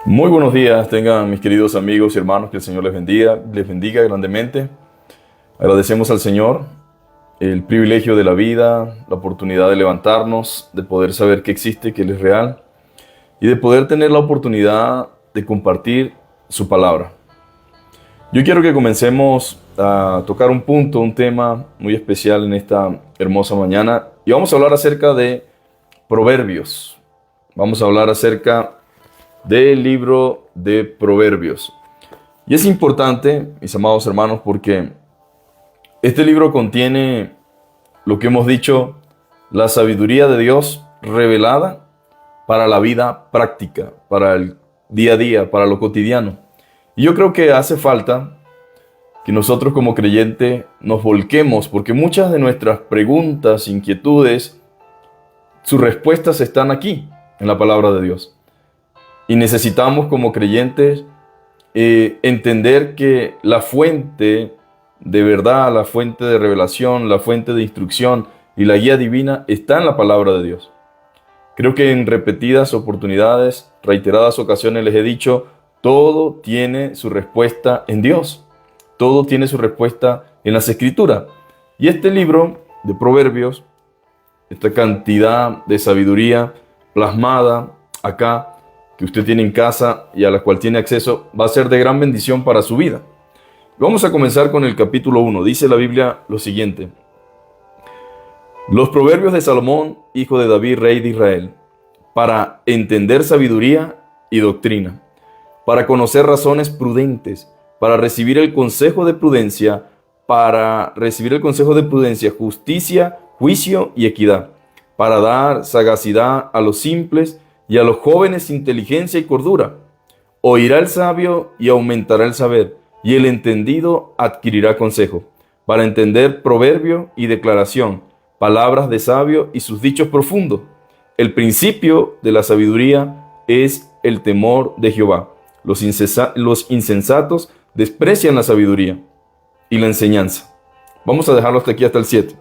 Muy buenos días, tengan mis queridos amigos y hermanos, que el Señor les bendiga grandemente. Agradecemos al Señor el privilegio de la vida, la oportunidad de levantarnos, de poder saber que existe, que Él es real y de poder tener la oportunidad de compartir su palabra. Yo quiero que comencemos a tocar un punto, un tema muy especial en esta hermosa mañana y vamos a hablar acerca de Proverbios. Vamos a hablar acerca del libro de Proverbios. Y es importante, mis amados hermanos, porque este libro contiene lo que hemos dicho, la sabiduría de Dios revelada para la vida práctica, para el día a día, para lo cotidiano. Y yo creo que hace falta que nosotros como creyentes nos volquemos, porque muchas de nuestras preguntas, inquietudes, sus respuestas están aquí, en la palabra de Dios. Y necesitamos como creyentes entender que la fuente de verdad, la fuente de revelación, la fuente de instrucción y la guía divina está en la palabra de Dios. Creo que en repetidas oportunidades, reiteradas ocasiones les he dicho, todo tiene su respuesta en Dios. Todo tiene su respuesta en las Escrituras. Y este libro de Proverbios, esta cantidad de sabiduría plasmada acá, que usted tiene en casa y a la cual tiene acceso, va a ser de gran bendición para su vida. Vamos a comenzar con el capítulo 1. Dice la Biblia lo siguiente: Los proverbios de Salomón, hijo de David, rey de Israel, para entender sabiduría y doctrina, para conocer razones prudentes, para recibir el consejo de prudencia, justicia, juicio y equidad, para dar sagacidad a los simples y a los jóvenes inteligencia y cordura. Oirá el sabio y aumentará el saber, y el entendido adquirirá consejo, para entender proverbio y declaración, palabras de sabio y sus dichos profundos. El principio de la sabiduría es el temor de Jehová. Los insensatos desprecian la sabiduría y la enseñanza. Vamos a dejarlo hasta aquí, hasta el 7.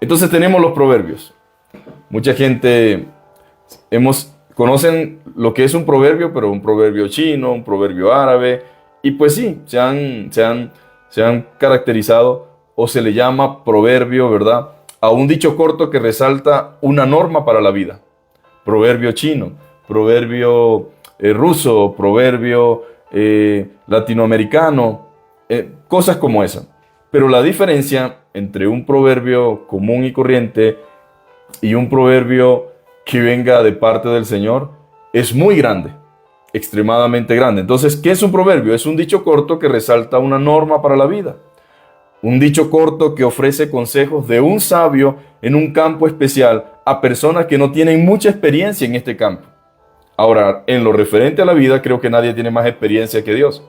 Entonces tenemos los proverbios. Mucha gente conocen lo que es un proverbio, pero un proverbio chino, un proverbio árabe, y pues sí, se han caracterizado o se le llama proverbio, ¿verdad?, a un dicho corto que resalta una norma para la vida. Proverbio chino, proverbio ruso, proverbio latinoamericano, cosas como esa. Pero la diferencia entre un proverbio común y corriente y un proverbio que venga de parte del Señor es muy grande, extremadamente grande. Entonces, ¿qué es un proverbio? Es un dicho corto que resalta una norma para la vida. Un dicho corto que ofrece consejos de un sabio en un campo especial a personas que no tienen mucha experiencia en este campo. Ahora, en lo referente a la vida, creo que nadie tiene más experiencia que Dios,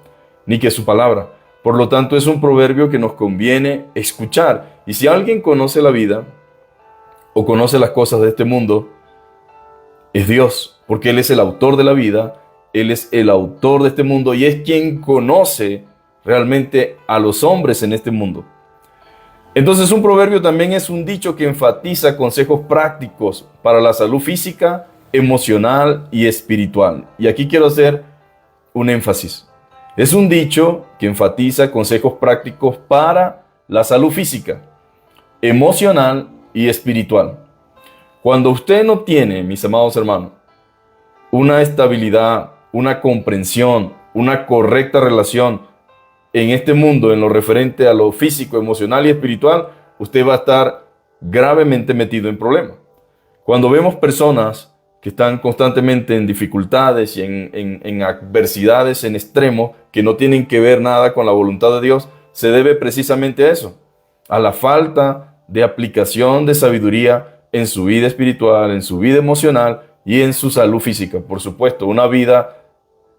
ni que su palabra. Por lo tanto, es un proverbio que nos conviene escuchar. Y si alguien conoce la vida o conoce las cosas de este mundo, es Dios, porque Él es el autor de la vida, Él es el autor de este mundo y es quien conoce realmente a los hombres en este mundo. Entonces, un proverbio también es un dicho que enfatiza consejos prácticos para la salud física, emocional y espiritual. Y aquí quiero hacer un énfasis. Es un dicho que enfatiza consejos prácticos para la salud física, emocional y espiritual. Cuando usted no tiene, mis amados hermanos, una estabilidad, una comprensión, una correcta relación en este mundo, en lo referente a lo físico, emocional y espiritual, usted va a estar gravemente metido en problemas. Cuando vemos personas que están constantemente en dificultades y en adversidades en extremo, que no tienen que ver nada con la voluntad de Dios, se debe precisamente a eso, a la falta de aplicación de sabiduría en su vida espiritual, en su vida emocional y en su salud física. Por supuesto, una vida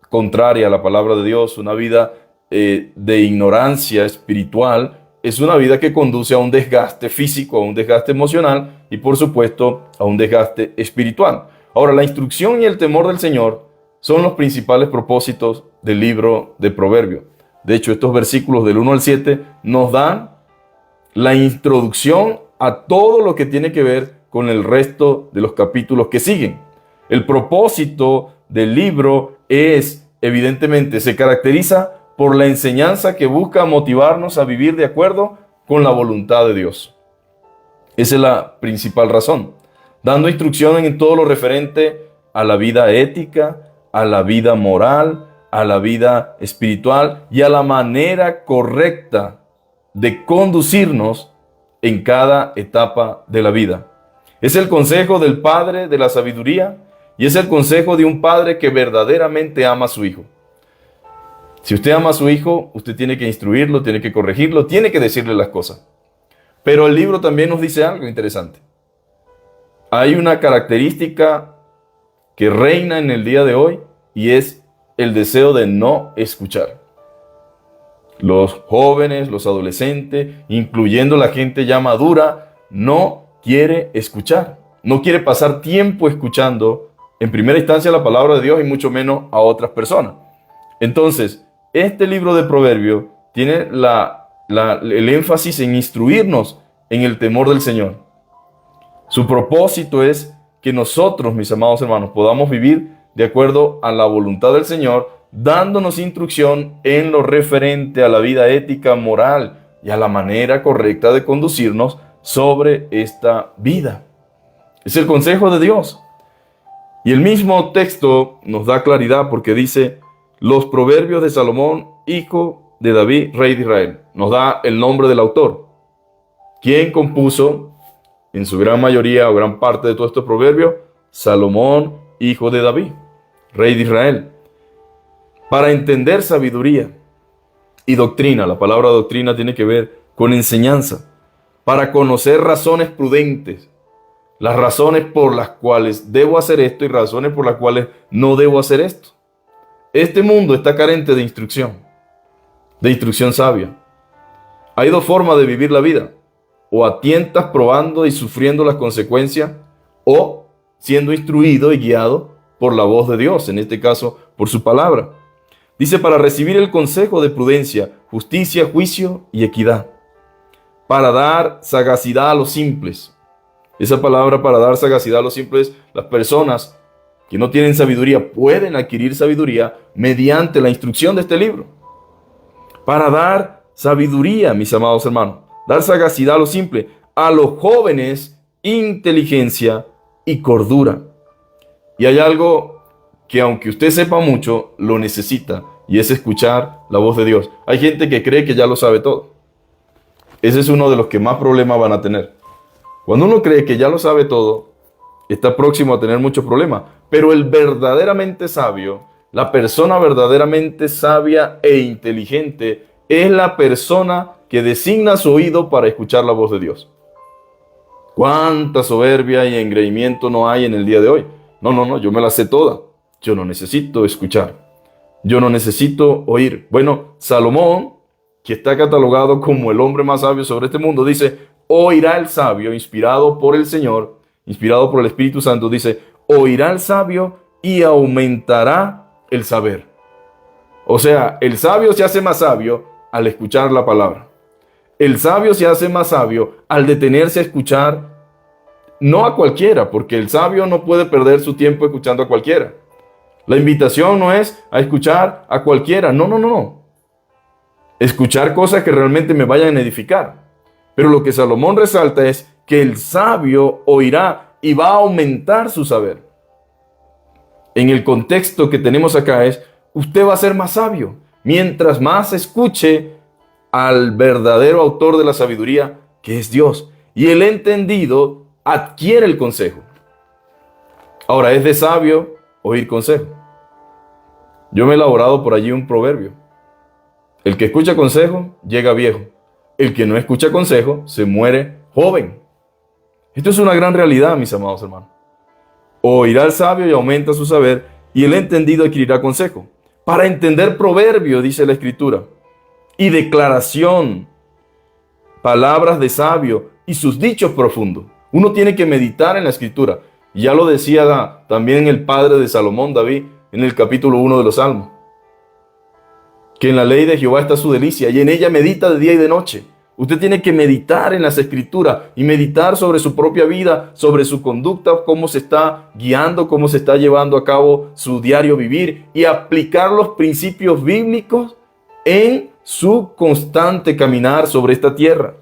contraria a la palabra de Dios, una vida de ignorancia espiritual, es una vida que conduce a un desgaste físico, a un desgaste emocional y por supuesto a un desgaste espiritual. Ahora, la instrucción y el temor del Señor son los principales propósitos del libro de Proverbios. De hecho, estos versículos del 1 al 7 nos dan la introducción a todo lo que tiene que ver con el resto de los capítulos que siguen. El propósito del libro es, evidentemente, se caracteriza por la enseñanza que busca motivarnos a vivir de acuerdo con la voluntad de Dios. Esa es la principal razón, dando instrucción en todo lo referente a la vida ética, a la vida moral, a la vida espiritual y a la manera correcta de conducirnos en cada etapa de la vida. Es el consejo del Padre de la sabiduría y es el consejo de un padre que verdaderamente ama a su hijo. Si usted ama a su hijo, usted tiene que instruirlo, tiene que corregirlo, tiene que decirle las cosas. Pero el libro también nos dice algo interesante. Hay una característica que reina en el día de hoy y es el deseo de no escuchar. Los jóvenes, los adolescentes, incluyendo la gente ya madura, no quiere escuchar. No quiere pasar tiempo escuchando en primera instancia la palabra de Dios y mucho menos a otras personas. Entonces, este libro de Proverbios tiene el énfasis en instruirnos en el temor del Señor. Su propósito es que nosotros, mis amados hermanos, podamos vivir de acuerdo a la voluntad del Señor, dándonos instrucción en lo referente a la vida ética, moral y a la manera correcta de conducirnos sobre esta vida. Es el consejo de Dios. Y el mismo texto nos da claridad porque dice, los proverbios de Salomón, hijo de David, rey de Israel. Nos da el nombre del autor. ¿Quién compuso, en su gran mayoría o gran parte de todos estos proverbios? Salomón, hijo de David, rey de Israel. Para entender sabiduría y doctrina, la palabra doctrina tiene que ver con enseñanza. Para conocer razones prudentes, las razones por las cuales debo hacer esto y razones por las cuales no debo hacer esto. Este mundo está carente de instrucción sabia. Hay dos formas de vivir la vida: o a tientas probando y sufriendo las consecuencias, o siendo instruido y guiado por la voz de Dios, en este caso por su palabra. Dice, para recibir el consejo de prudencia, justicia, juicio y equidad, para dar sagacidad a los simples. Esa palabra, para dar sagacidad a los simples, las personas que no tienen sabiduría pueden adquirir sabiduría mediante la instrucción de este libro. Para dar sabiduría, mis amados hermanos, dar sagacidad a los simples, a los jóvenes inteligencia y cordura. Y hay algo que, aunque usted sepa mucho, lo necesita, y es escuchar la voz de Dios. Hay gente que cree que ya lo sabe todo. Ese es uno de los que más problemas van a tener. Cuando uno cree que ya lo sabe todo, está próximo a tener muchos problemas. Pero el verdaderamente sabio, la persona verdaderamente sabia e inteligente, es la persona que designa su oído para escuchar la voz de Dios. ¿Cuánta soberbia y engreimiento no hay en el día de hoy? No, yo me la sé toda. Yo no necesito escuchar. Yo no necesito oír. Bueno, Salomón, que está catalogado como el hombre más sabio sobre este mundo, dice, oirá el sabio, inspirado por el Señor, inspirado por el Espíritu Santo, dice, oirá el sabio y aumentará el saber. O sea, el sabio se hace más sabio al escuchar la palabra. El sabio se hace más sabio al detenerse a escuchar, no a cualquiera, porque el sabio no puede perder su tiempo escuchando a cualquiera. La invitación no es a escuchar a cualquiera, no. Escuchar cosas que realmente me vayan a edificar. Pero lo que Salomón resalta es que el sabio oirá y va a aumentar su saber. En el contexto que tenemos acá es, usted va a ser más sabio mientras más escuche al verdadero autor de la sabiduría, que es Dios. Y el entendido adquiere el consejo. Ahora, es de sabio oír consejo. Yo me he elaborado por allí un proverbio. El que escucha consejo llega viejo. El que no escucha consejo se muere joven. Esto es una gran realidad, mis amados hermanos. Oirá el sabio y aumenta su saber, y el entendido adquirirá consejo. Para entender proverbio, dice la Escritura, y declaración, palabras de sabio y sus dichos profundos. Uno tiene que meditar en la Escritura. Ya lo decía también el padre de Salomón, David, en el capítulo 1 de los Salmos, que en la ley de Jehová está su delicia, y en ella medita de día y de noche. Usted tiene que meditar en las Escrituras y meditar sobre su propia vida, sobre su conducta, cómo se está guiando, cómo se está llevando a cabo su diario vivir y aplicar los principios bíblicos en su constante caminar sobre esta tierra.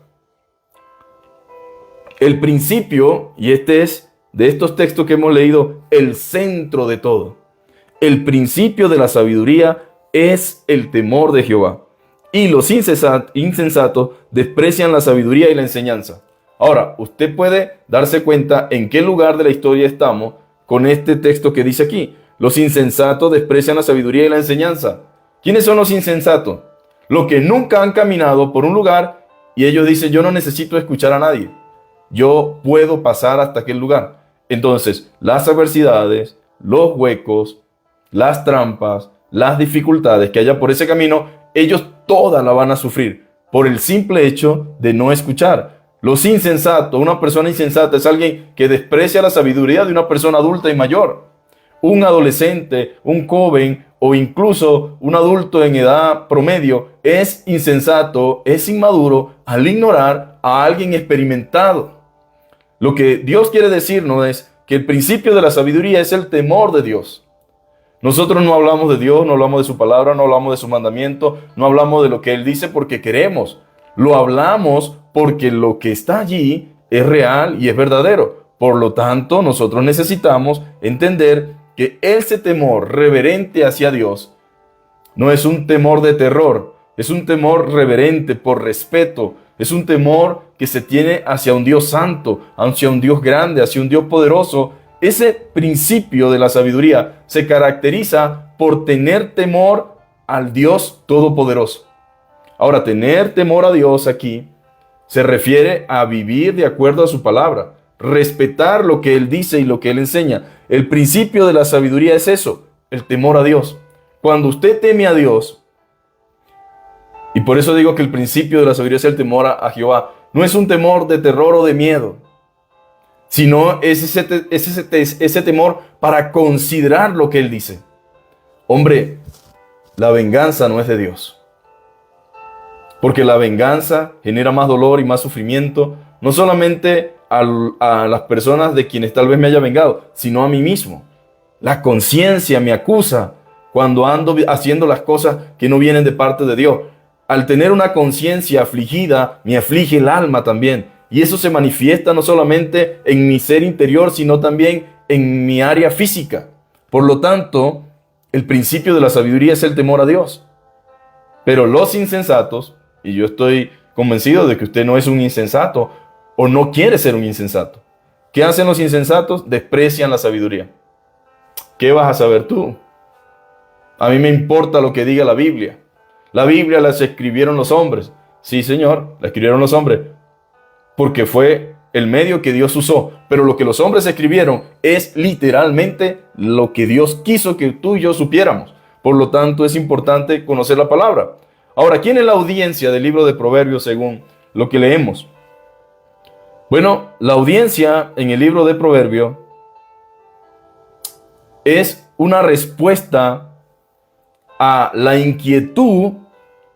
El principio, y este es de estos textos que hemos leído, el centro de todo. El principio de la sabiduría es el temor de Jehová. Y los insensatos desprecian la sabiduría y la enseñanza. Ahora, usted puede darse cuenta en qué lugar de la historia estamos con este texto que dice aquí. Los insensatos desprecian la sabiduría y la enseñanza. ¿Quiénes son los insensatos? Los que nunca han caminado por un lugar y ellos dicen, yo no necesito escuchar a nadie. Yo puedo pasar hasta aquel lugar. Entonces, las adversidades, los huecos, las trampas, las dificultades que haya por ese camino, ellos todas la van a sufrir por el simple hecho de no escuchar. Los insensatos, una persona insensata es alguien que desprecia la sabiduría de una persona adulta y mayor. Un adolescente, un joven o incluso un adulto en edad promedio es insensato, es inmaduro al ignorar a alguien experimentado. Lo que Dios quiere decirnos es que el principio de la sabiduría es el temor de Dios. Nosotros no hablamos de Dios, no hablamos de su palabra, no hablamos de su mandamiento, no hablamos de lo que Él dice porque queremos. Lo hablamos porque lo que está allí es real y es verdadero. Por lo tanto, nosotros necesitamos entender que ese temor reverente hacia Dios no es un temor de terror, es un temor reverente por respeto, es un temor que se tiene hacia un Dios santo, hacia un Dios grande, hacia un Dios poderoso. Ese principio de la sabiduría se caracteriza por tener temor al Dios todopoderoso. Ahora, tener temor a Dios aquí se refiere a vivir de acuerdo a su palabra, respetar lo que Él dice y lo que Él enseña. El principio de la sabiduría es eso, el temor a Dios. Cuando usted teme a Dios, y por eso digo que el principio de la sabiduría es el temor a Jehová, no es un temor de terror o de miedo, sino es ese temor para considerar lo que Él dice. Hombre, la venganza no es de Dios. Porque la venganza genera más dolor y más sufrimiento, no solamente a las personas de quienes tal vez me haya vengado, sino a mí mismo. La conciencia me acusa cuando ando haciendo las cosas que no vienen de parte de Dios. Al tener una conciencia afligida, me aflige el alma también. Y eso se manifiesta no solamente en mi ser interior, sino también en mi área física. Por lo tanto, el principio de la sabiduría es el temor a Dios. Pero los insensatos, y yo estoy convencido de que usted no es un insensato o no quiere ser un insensato. ¿Qué hacen los insensatos? Desprecian la sabiduría. ¿Qué vas a saber tú? A mí me importa lo que diga la Biblia. La Biblia la escribieron los hombres. Sí, Señor, la escribieron los hombres. Porque fue el medio que Dios usó. Pero lo que los hombres escribieron es literalmente lo que Dios quiso que tú y yo supiéramos. Por lo tanto, es importante conocer la palabra. Ahora, ¿quién es la audiencia del libro de Proverbios según lo que leemos? Bueno, la audiencia en el libro de Proverbios es una respuesta a la inquietud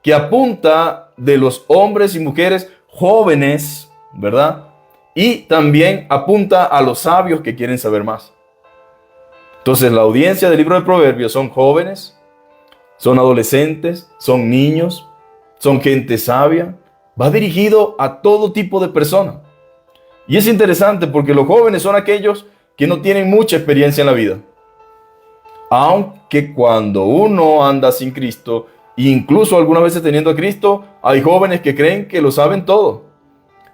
que apunta de los hombres y mujeres jóvenes, ¿verdad? Y también apunta a los sabios que quieren saber más. Entonces, la audiencia del libro de Proverbios son jóvenes, son adolescentes, son niños, son gente sabia. Va dirigido a todo tipo de personas. Y es interesante porque los jóvenes son aquellos que no tienen mucha experiencia en la vida. Aunque cuando uno anda sin Cristo, incluso algunas veces teniendo a Cristo, hay jóvenes que creen que lo saben todo.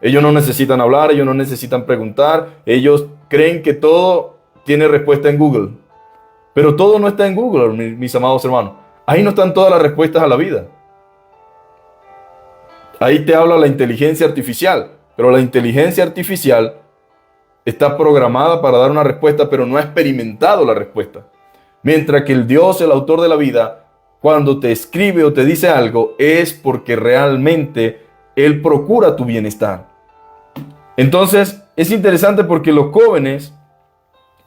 Ellos no necesitan hablar, ellos no necesitan preguntar, ellos creen que todo tiene respuesta en Google. Pero todo no está en Google, mis amados hermanos. Ahí no están todas las respuestas a la vida. Ahí te habla la inteligencia artificial, pero la inteligencia artificial está programada para dar una respuesta, pero no ha experimentado la respuesta. Mientras que el Dios, el autor de la vida, cuando te escribe o te dice algo, es porque realmente Él procura tu bienestar. Entonces, es interesante porque los jóvenes,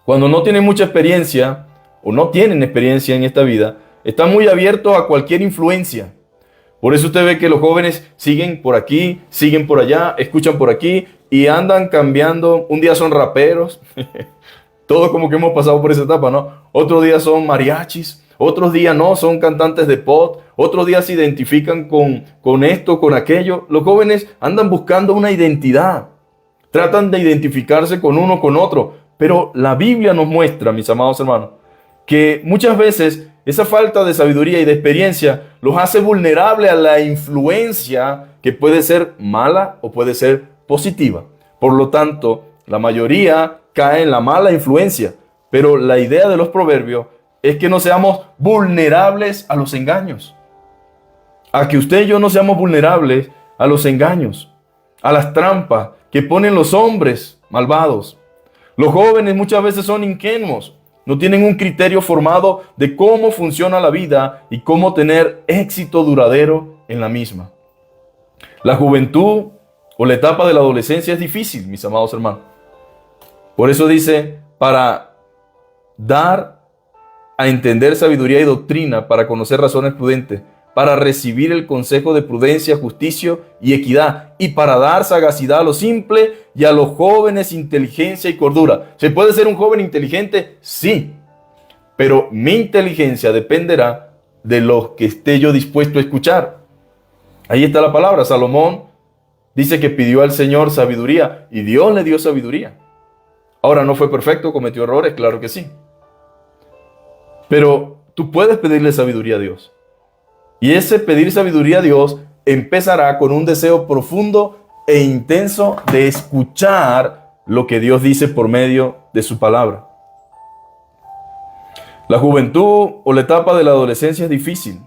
cuando no tienen mucha experiencia o no tienen experiencia en esta vida, están muy abiertos a cualquier influencia. Por eso usted ve que los jóvenes siguen por aquí, siguen por allá, escuchan por aquí y andan cambiando. Un día son raperos, todos como que hemos pasado por esa etapa, ¿no? Otro día son mariachis, otros días no, son cantantes de pop, otros días se identifican con esto, con aquello. Los jóvenes andan buscando una identidad, tratan de identificarse con uno, con otro, pero la Biblia nos muestra, mis amados hermanos, que muchas veces esa falta de sabiduría y de experiencia los hace vulnerables a la influencia que puede ser mala o puede ser positiva. Por lo tanto, la mayoría cae en la mala influencia, pero la idea de los proverbios es que no seamos vulnerables a los engaños. A que usted y yo no seamos vulnerables a los engaños, a las trampas que ponen los hombres malvados. Los jóvenes muchas veces son ingenuos. No tienen un criterio formado de cómo funciona la vida y cómo tener éxito duradero en la misma. La juventud o la etapa de la adolescencia es difícil, mis amados hermanos. Por eso dice, para dar a entender sabiduría y doctrina, para conocer razones prudentes, para recibir el consejo de prudencia, justicia y equidad, y para dar sagacidad a los simples y a los jóvenes inteligencia y cordura. ¿Se puede ser un joven inteligente? Sí, pero mi inteligencia dependerá de lo que esté yo dispuesto a escuchar. Ahí está la palabra. Salomón dice que pidió al Señor sabiduría y Dios le dio sabiduría. Ahora, ¿no fue perfecto? ¿Cometió errores? Claro que sí. Pero tú puedes pedirle sabiduría a Dios. Y ese pedir sabiduría a Dios empezará con un deseo profundo e intenso de escuchar lo que Dios dice por medio de su palabra. La juventud o la etapa de la adolescencia es difícil,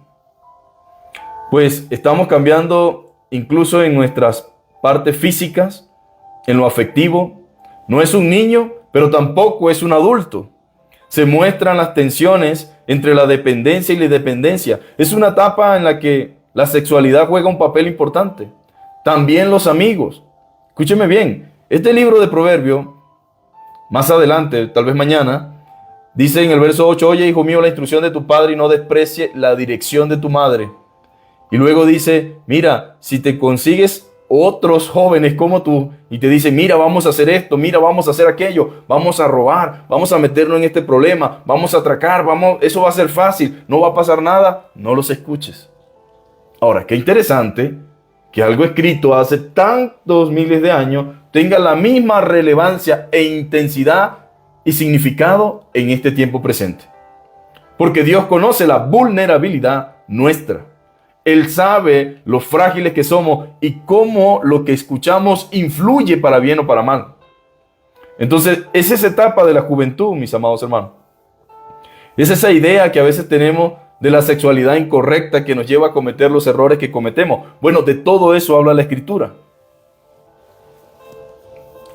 pues estamos cambiando incluso en nuestras partes físicas, en lo afectivo. No es un niño, pero tampoco es un adulto. Se muestran las tensiones entre la dependencia y la independencia. Es una etapa en la que la sexualidad juega un papel importante. También los amigos. Escúcheme bien, este libro de Proverbios, más adelante, tal vez mañana, dice en el verso 8, oye, hijo mío, la instrucción de tu padre y no desprecie la dirección de tu madre. Y luego dice, mira, si te consigues otros jóvenes como tú y te dicen, mira, vamos a hacer esto, mira, vamos a hacer aquello, vamos a robar, vamos a meternos en este problema, vamos a atracar, eso va a ser fácil, no va a pasar nada, no los escuches. Ahora, qué interesante que algo escrito hace tantos miles de años tenga la misma relevancia e intensidad y significado en este tiempo presente. Porque Dios conoce la vulnerabilidad nuestra. Él sabe lo frágiles que somos y cómo lo que escuchamos influye para bien o para mal. Entonces, es esa etapa de la juventud, mis amados hermanos. Es esa idea que a veces tenemos de la sexualidad incorrecta que nos lleva a cometer los errores que cometemos. Bueno, de todo eso habla la Escritura.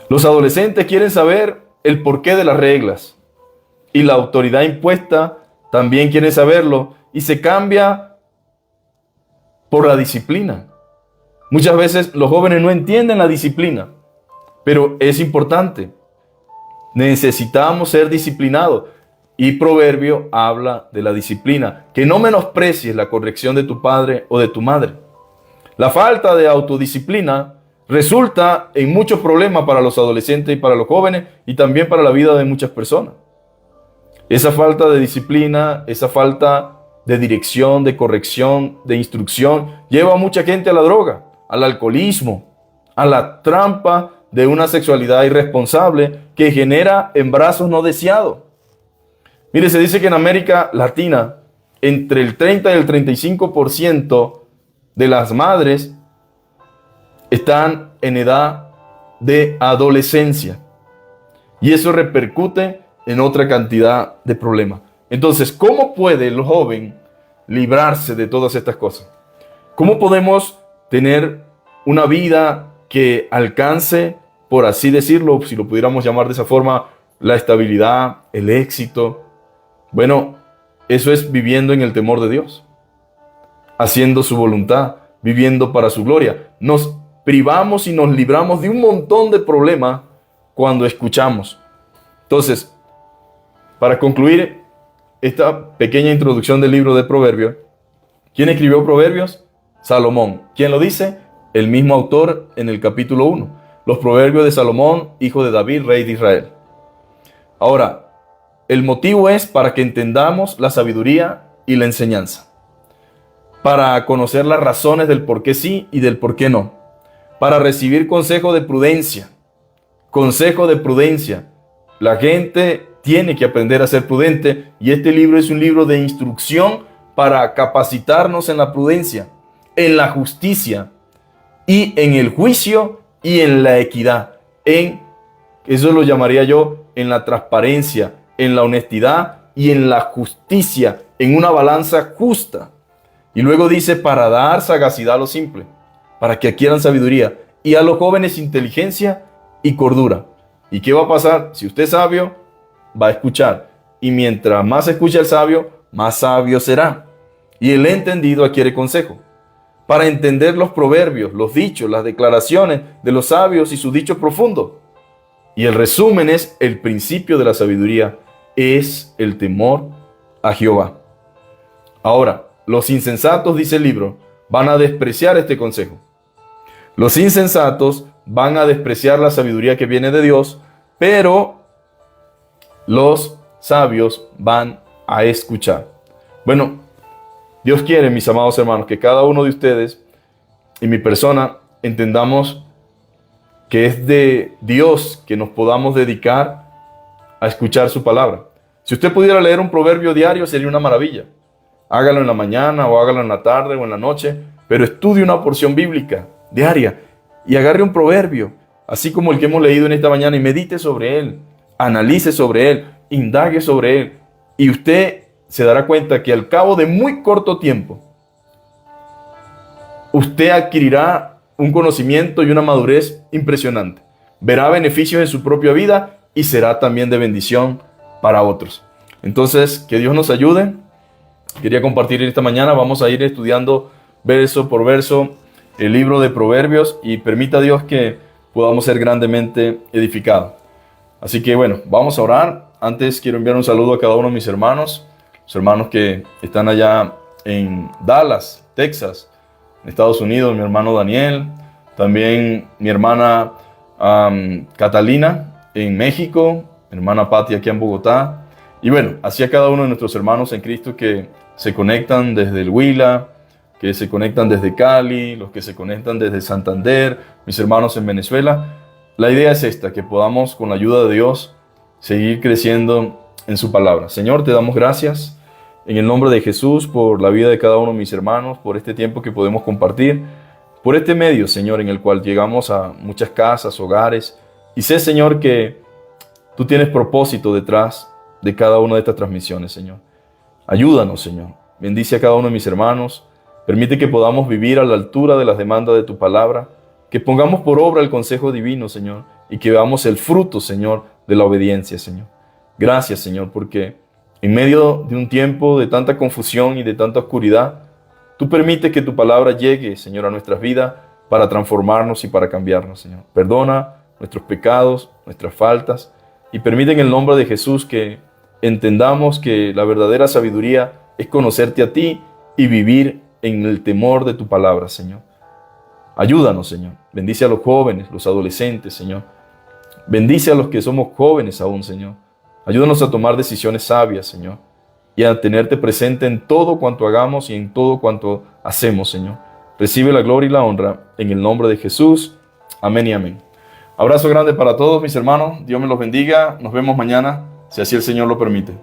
Los adolescentes quieren saber el porqué de las reglas. Y la autoridad impuesta también quiere saberlo. Y se cambia por la disciplina. Muchas veces los jóvenes no entienden la disciplina, pero es importante. Necesitamos ser disciplinados. Y Proverbio habla de la disciplina. Que no menosprecies la corrección de tu padre o de tu madre. La falta de autodisciplina resulta en muchos problemas para los adolescentes y para los jóvenes y también para la vida de muchas personas. Esa falta de disciplina, esa falta de dirección, de corrección, de instrucción, lleva a mucha gente a la droga, al alcoholismo, a la trampa de una sexualidad irresponsable que genera embarazos no deseados. Mire, se dice que en América Latina, entre el 30 y el 35% de las madres están en edad de adolescencia. Y eso repercute en otra cantidad de problemas. Entonces, ¿cómo puede el joven librarse de todas estas cosas? ¿Cómo podemos tener una vida que alcance, por así decirlo, si lo pudiéramos llamar de esa forma, la estabilidad, el éxito? Bueno, eso es viviendo en el temor de Dios, haciendo su voluntad, viviendo para su gloria. Nos privamos y nos libramos de un montón de problemas cuando escuchamos. Entonces, para concluir esta pequeña introducción del libro de Proverbios, ¿quién escribió Proverbios? Salomón. ¿Quién lo dice? El mismo autor en el capítulo 1. Los proverbios de Salomón, hijo de David, rey de Israel. Ahora, el motivo es para que entendamos la sabiduría y la enseñanza. Para conocer las razones del por qué sí y del por qué no. Para recibir consejo de prudencia. Consejo de prudencia. La gente tiene que aprender a ser prudente y este libro es un libro de instrucción para capacitarnos en la prudencia, en la justicia y en el juicio y en la equidad. Eso lo llamaría yo, en la transparencia, en la honestidad y en la justicia, en una balanza justa. Y luego dice, para dar sagacidad a los simples, para que adquieran sabiduría, y a los jóvenes inteligencia y cordura. ¿Y qué va a pasar? Si usted es sabio, va a escuchar. Y mientras más escucha el sabio, más sabio será. Y el entendido adquiere consejo. Para entender los proverbios, los dichos, las declaraciones de los sabios y sus dichos profundos. Y el resumen es, el principio de la sabiduría es el temor a Jehová. Ahora, los insensatos, dice el libro, van a despreciar este consejo. Los insensatos van a despreciar la sabiduría que viene de Dios, pero los sabios van a escuchar. Bueno, Dios quiere, mis amados hermanos, que cada uno de ustedes y mi persona entendamos que es de Dios que nos podamos dedicar a escuchar su palabra. Si usted pudiera leer un proverbio diario, sería una maravilla. Hágalo en la mañana o hágalo en la tarde o en la noche, pero estudie una porción bíblica diaria y agarre un proverbio, así como el que hemos leído en esta mañana, y medite sobre él, analice sobre él, indague sobre él, y usted se dará cuenta que al cabo de muy corto tiempo, usted adquirirá un conocimiento y una madurez impresionante. Verá beneficios en su propia vida y será también de bendición para otros. Entonces, que Dios nos ayude. Quería compartir esta mañana, vamos a ir estudiando verso por verso el libro de Proverbios y permita Dios que podamos ser grandemente edificados. Así que bueno, vamos a orar. Antes quiero enviar un saludo a cada uno de mis hermanos, los hermanos que están allá en Dallas, Texas, en Estados Unidos, mi hermano Daniel, también mi hermana Catalina en México, mi hermana Patti aquí en Bogotá, y bueno, así a cada uno de nuestros hermanos en Cristo que se conectan desde el Huila, que se conectan desde Cali, los que se conectan desde Santander, mis hermanos en Venezuela. La idea es esta, que podamos con la ayuda de Dios seguir creciendo en su palabra. Señor, te damos gracias en el nombre de Jesús por la vida de cada uno de mis hermanos, por este tiempo que podemos compartir, por este medio, Señor, en el cual llegamos a muchas casas, hogares, y sé, Señor, que tú tienes propósito detrás de cada una de estas transmisiones, Señor. Ayúdanos, Señor. Bendice a cada uno de mis hermanos. Permite que podamos vivir a la altura de las demandas de tu palabra, que pongamos por obra el consejo divino, Señor, y que veamos el fruto, Señor, de la obediencia, Señor. Gracias, Señor, porque en medio de un tiempo de tanta confusión y de tanta oscuridad, tú permites que tu palabra llegue, Señor, a nuestras vidas para transformarnos y para cambiarnos, Señor. Perdona nuestros pecados, nuestras faltas, y permite en el nombre de Jesús que entendamos que la verdadera sabiduría es conocerte a ti y vivir en el temor de tu palabra, Señor. Ayúdanos, Señor. Bendice a los jóvenes, los adolescentes, Señor. Bendice a los que somos jóvenes aún, Señor. Ayúdanos a tomar decisiones sabias, Señor, y a tenerte presente en todo cuanto hagamos y en todo cuanto hacemos, Señor. Recibe la gloria y la honra en el nombre de Jesús. Amén y amén. Abrazo grande para todos mis hermanos. Dios me los bendiga. Nos vemos mañana, si así el Señor lo permite.